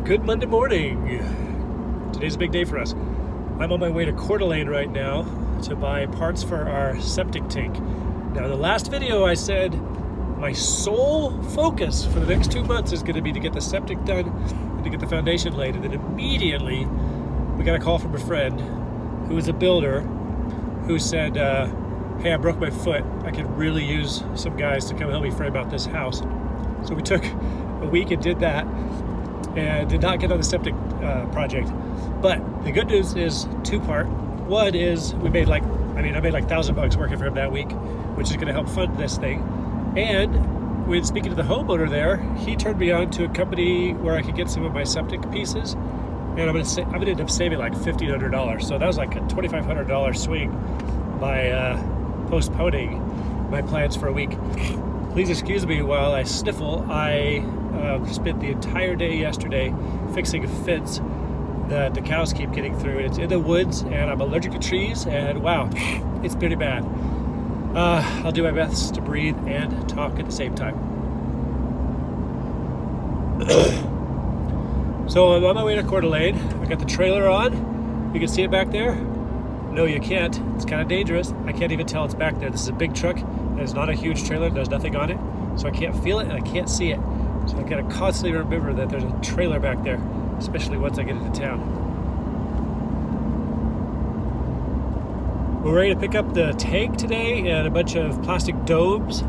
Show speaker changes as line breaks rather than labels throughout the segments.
Good Monday morning. Today's a big day for us. I'm on my way to Coeur d'Alene right now to buy parts for our septic tank. Now, in the last video I said my sole focus for the next 2 months is going to be to get the septic done and to get the foundation laid. And then immediately we got a call from a friend who is a builder who said, hey, I broke my foot. I could really use some guys to come help me frame out this house. So we took a week and did that and did not get on the septic project. But the good news is two-part. One is I made like $1,000 working for him that week, which is going to help fund this thing. And when speaking to the homeowner there, he turned me on to a company where I could get some of my septic pieces, and I'm going to end up saving like $1,500. So that was like a $2,500 swing by postponing my plans for a week. Please excuse me while I sniffle. I spent the entire day yesterday fixing a fence that the cows keep getting through. It's in the woods and I'm allergic to trees, and wow, it's pretty bad. I'll do my best to breathe and talk at the same time. So I'm on my way to Coeur d'Alene. I got the trailer on. You can see it back there? No, you can't. It's kind of dangerous. I can't even tell it's back there. This is a big truck. It's not a huge trailer. There's nothing on it. So I can't feel it and I can't see it. So I've got to constantly remember that there's a trailer back there, especially once I get into town. We're ready to pick up the tank today and a bunch of plastic domes.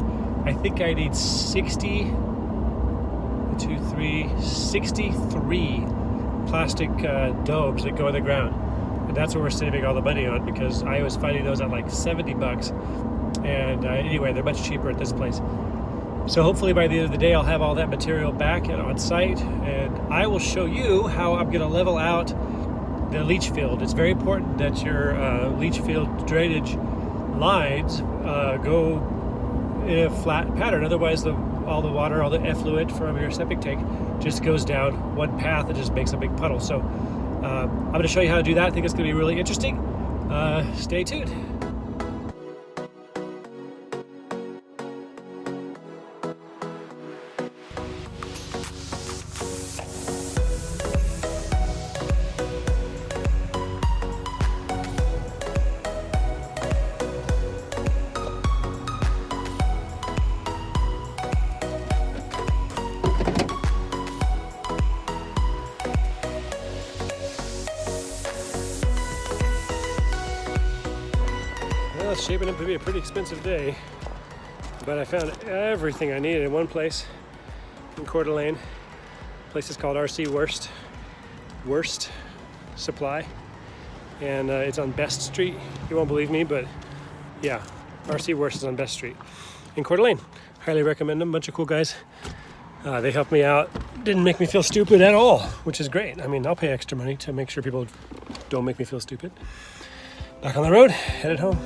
I think I need 63 plastic domes that go in the ground. And that's what we're saving all the money on, because I was finding those at like $70. And anyway, they're much cheaper at this place. So hopefully by the end of the day, I'll have all that material back and on site, and I will show you how I'm going to level out the leach field. It's very important that your leach field drainage lines go in a flat pattern. Otherwise, all the water, all the effluent from your septic tank just goes down one path and just makes a big puddle. So I'm going to show you how to do that. I think it's going to be really interesting. Stay tuned. Well, it's shaping up to be a pretty expensive day, but I found everything I needed in one place in Coeur d'Alene. The place is called RC Worst Supply, and it's on Best Street. You won't believe me, but yeah, RC Worst is on Best Street in Coeur d'Alene. Highly recommend them. Bunch of cool guys. They helped me out. Didn't make me feel stupid at all, which is great. I mean, I'll pay extra money to make sure people don't make me feel stupid. Back on the road, headed home.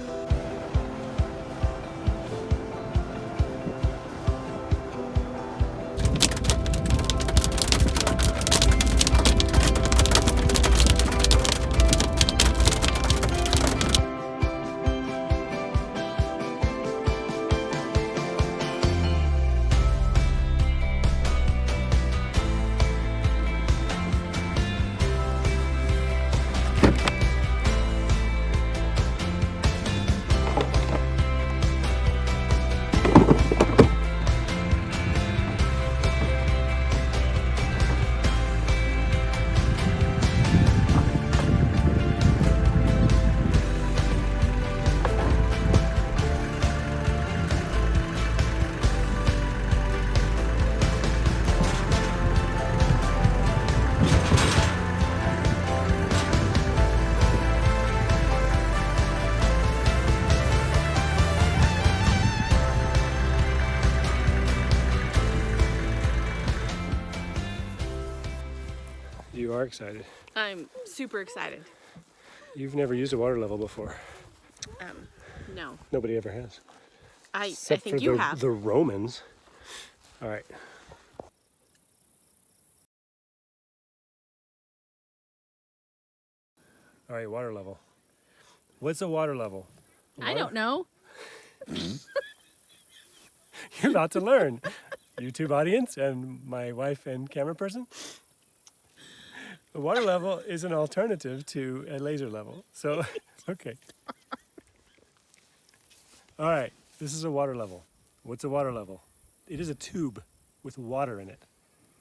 You are excited.
I'm super excited.
You've never used a water level before.
No.
Nobody ever has.
I
Except
think
for
you have.
the Romans. All right. All right, water level. What's a water level?
I don't know.
You're about to learn. YouTube audience and my wife and camera person. A water level is an alternative to a laser level. So, okay. All right, this is a water level. What's a water level? It is a tube with water in it.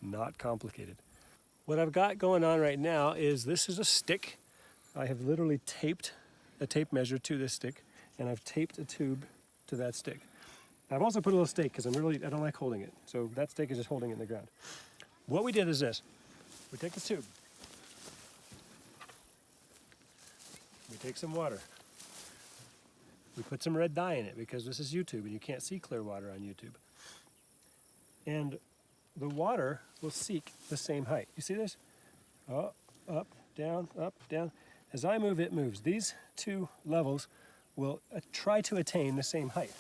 Not complicated. What I've got going on right now is this is a stick. I have literally taped a tape measure to this stick, and I've taped a tube to that stick. I've also put a little stake because I don't like holding it. So that stake is just holding it in the ground. What we did is this. We take the tube. We take some water. We put some red dye in it because this is YouTube and you can't see clear water on YouTube. And the water will seek the same height. You see this? Up, down, up, down. As I move, it moves. These two levels will try to attain the same height.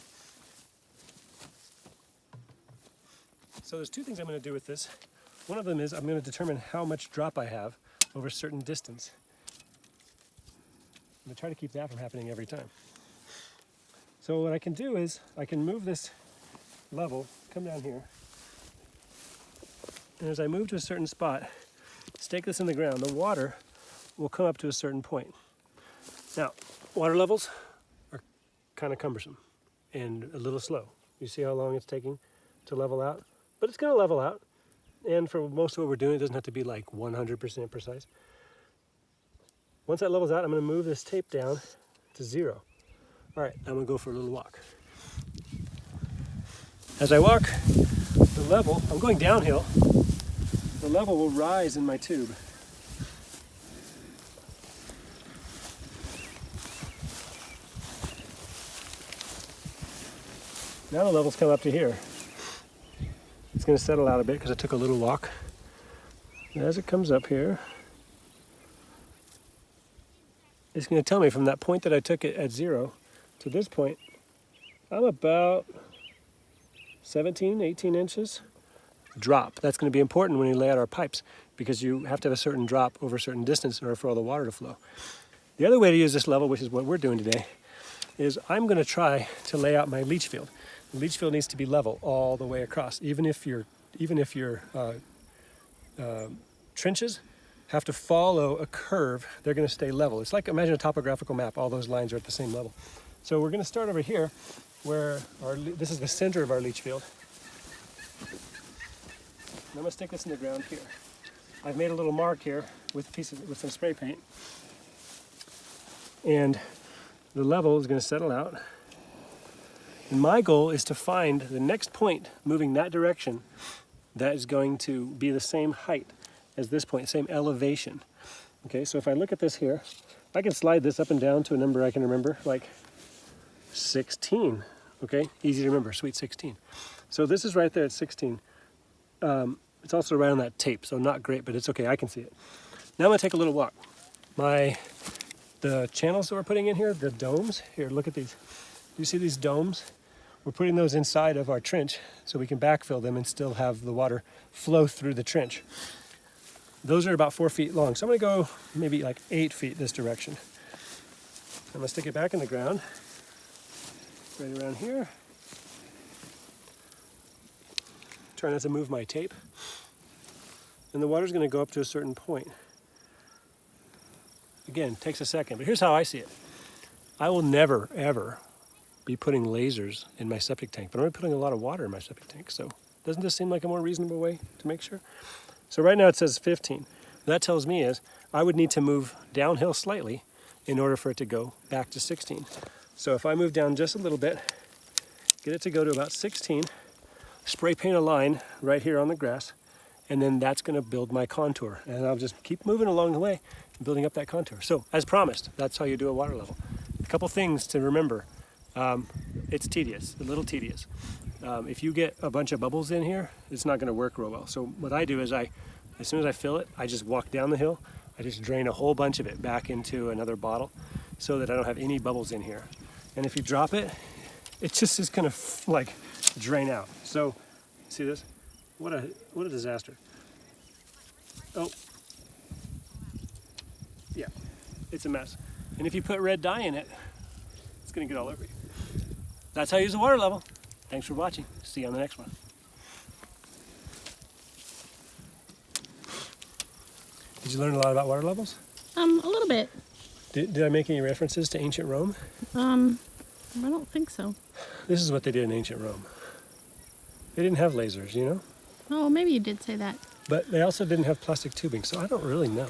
So there's two things I'm going to do with this. One of them is I'm going to determine how much drop I have over a certain distance. I'm going to try to keep that from happening every time. So what I can do is I can move this level, come down here, and as I move to a certain spot, stake this in the ground, the water will come up to a certain point. Now, water levels are kind of cumbersome and a little slow. You see how long it's taking to level out? But it's going to level out. And for most of what we're doing, it doesn't have to be like 100% precise. Once that levels out, I'm going to move this tape down to 0. All right, I'm going to go for a little walk. As I walk, the level, I'm going downhill, the level will rise in my tube. Now the levels come up to here. It's going to settle out a bit because I took a little walk. And as it comes up here, it's going to tell me from that point that I took it at 0 to this point, I'm about 17, 18 inches drop. That's going to be important when you lay out our pipes because you have to have a certain drop over a certain distance in order for all the water to flow. The other way to use this level, which is what we're doing today, is I'm going to try to lay out my leach field. The leach field needs to be level all the way across. Even if your trenches have to follow a curve, they're going to stay level. It's like, imagine a topographical map. All those lines are at the same level. So we're going to start over here where this is the center of our leach field. And I'm going to stick this in the ground here. I've made a little mark here with some spray paint. And the level is going to settle out. And my goal is to find the next point moving that direction that is going to be the same height as this point, same elevation. Okay, so if I look at this here, I can slide this up and down to a number I can remember, like 16. Okay, easy to remember, sweet 16. So this is right there at 16. It's also right on that tape, so not great, but it's okay, I can see it. Now I'm going to take a little walk. The channels that we're putting in here, the domes, here, look at these. Do you see these domes? We're putting those inside of our trench so we can backfill them and still have the water flow through the trench. Those are about 4 feet long. So I'm going to go maybe like 8 feet this direction. I'm going to stick it back in the ground, right around here. Try not to move my tape. And the water's going to go up to a certain point. Again, takes a second, but here's how I see it. I will never, ever be putting lasers in my septic tank, but I'm already putting a lot of water in my septic tank, so doesn't this seem like a more reasonable way to make sure? So right now it says 15. What that tells me is I would need to move downhill slightly in order for it to go back to 16. So if I move down just a little bit, get it to go to about 16, spray paint a line right here on the grass, and then that's going to build my contour. And I'll just keep moving along the way, building up that contour. So as promised, that's how you do a water level. A couple things to remember. It's tedious, a little tedious. If you get a bunch of bubbles in here, it's not going to work real well. So what I do is as soon as I fill it, I just walk down the hill. I just drain a whole bunch of it back into another bottle so that I don't have any bubbles in here. And if you drop it, it just is going to like drain out. So see this? What a disaster. Oh, yeah, it's a mess. And if you put red dye in it, it's going to get all over you. That's how you use a water level. Thanks for watching. See you on the next one. Did you learn a lot about water levels?
A little bit.
Did I make any references to ancient Rome?
I don't think so.
This is what they did in ancient Rome. They didn't have lasers, you know?
Oh, maybe you did say that.
But they also didn't have plastic tubing, so I don't really know.